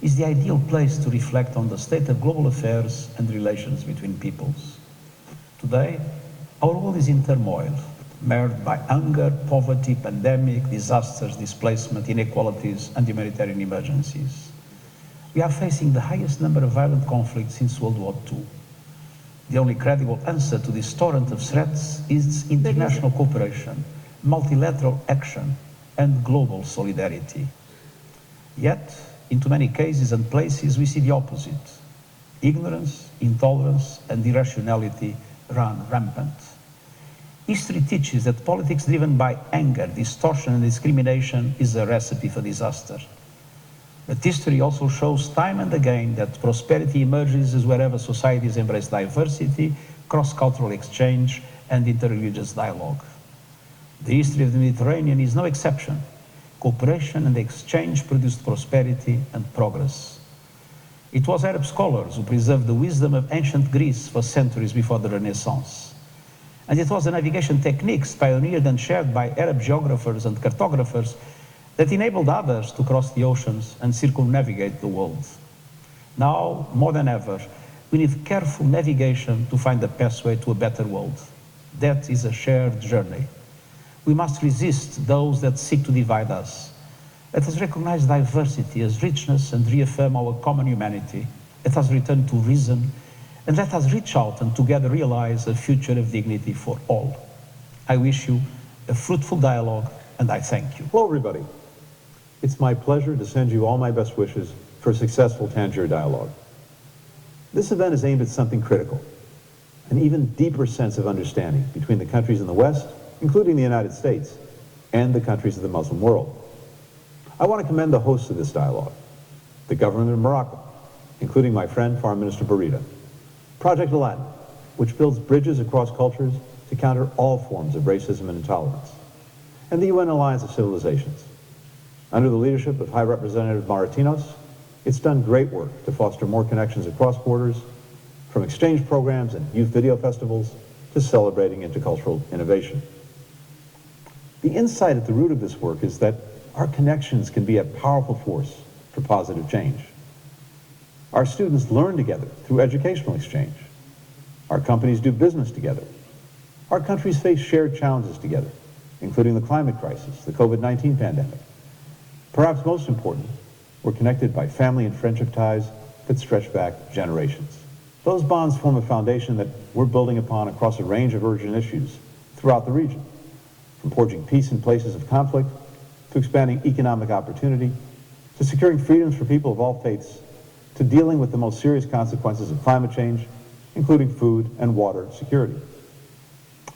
is the ideal place to reflect on the state of global affairs and relations between peoples. Today, our world is in turmoil, marred by hunger, poverty, pandemic, disasters, displacement, inequalities, and humanitarian emergencies. We are facing the highest number of violent conflicts since World War II. The only credible answer to this torrent of threats is international cooperation, multilateral action, and global solidarity. Yet, in too many cases and places, we see the opposite. Ignorance, intolerance, and irrationality run rampant. History teaches that politics driven by anger, distortion, and discrimination is a recipe for disaster. But history also shows time and again that prosperity emerges wherever societies embrace diversity, cross-cultural exchange, and interreligious dialogue. The history of the Mediterranean is no exception. Cooperation and exchange produced prosperity and progress. It was Arab scholars who preserved the wisdom of ancient Greece for centuries before the Renaissance. And it was the navigation techniques pioneered and shared by Arab geographers and cartographers that enabled others to cross the oceans and circumnavigate the world. Now, more than ever, we need careful navigation to find the pathway to a better world. That is a shared journey. We must resist those that seek to divide us. Let us recognize diversity as richness and reaffirm our common humanity. Let us return to reason, and let us reach out and together realize a future of dignity for all. I wish you a fruitful dialogue, and I thank you. Hello, everybody. It's my pleasure to send you all my best wishes for a successful Tangier dialogue. This event is aimed at something critical, an even deeper sense of understanding between the countries in the West, including the United States, and the countries of the Muslim world. I want to commend the hosts of this dialogue, the government of Morocco, including my friend, Foreign Minister Burita, Project Aladdin, which builds bridges across cultures to counter all forms of racism and intolerance, and the UN Alliance of Civilizations. Under the leadership of High Representative Maratinos, it's done great work to foster more connections across borders, from exchange programs and youth video festivals to celebrating intercultural innovation. The insight at the root of this work is that our connections can be a powerful force for positive change. Our students learn together through educational exchange. Our companies do business together. Our countries face shared challenges together, including the climate crisis, the COVID-19 pandemic. Perhaps most important, we're connected by family and friendship ties that stretch back generations. Those bonds form a foundation that we're building upon across a range of urgent issues throughout the region, from forging peace in places of conflict, to expanding economic opportunity, to securing freedoms for people of all faiths, to dealing with the most serious consequences of climate change, including food and water security.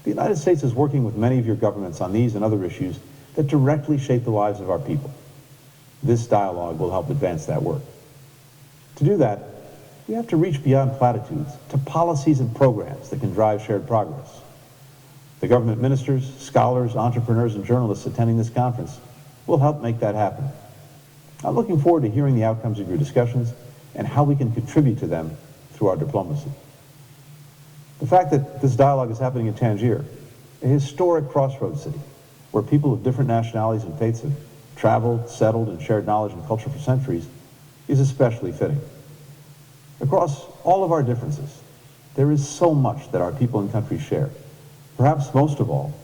The United States is working with many of your governments on these and other issues that directly shape the lives of our people. This dialogue will help advance that work. To do that, we have to reach beyond platitudes to policies and programs that can drive shared progress. The government ministers, scholars, entrepreneurs, and journalists attending this conference will help make that happen. I'm looking forward to hearing the outcomes of your discussions and how we can contribute to them through our diplomacy. The fact that this dialogue is happening in Tangier, a historic crossroads city where people of different nationalities and faiths have traveled, settled, and shared knowledge and culture for centuries, is especially fitting. Across all of our differences, there is so much that our people and countries share. Perhaps most of all,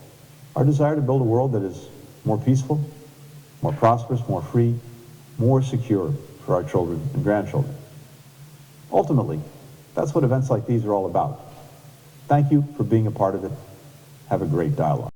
our desire to build a world that is more peaceful, more prosperous, more free, more secure for our children and grandchildren. Ultimately, that's what events like these are all about. Thank you for being a part of it. Have a great dialogue.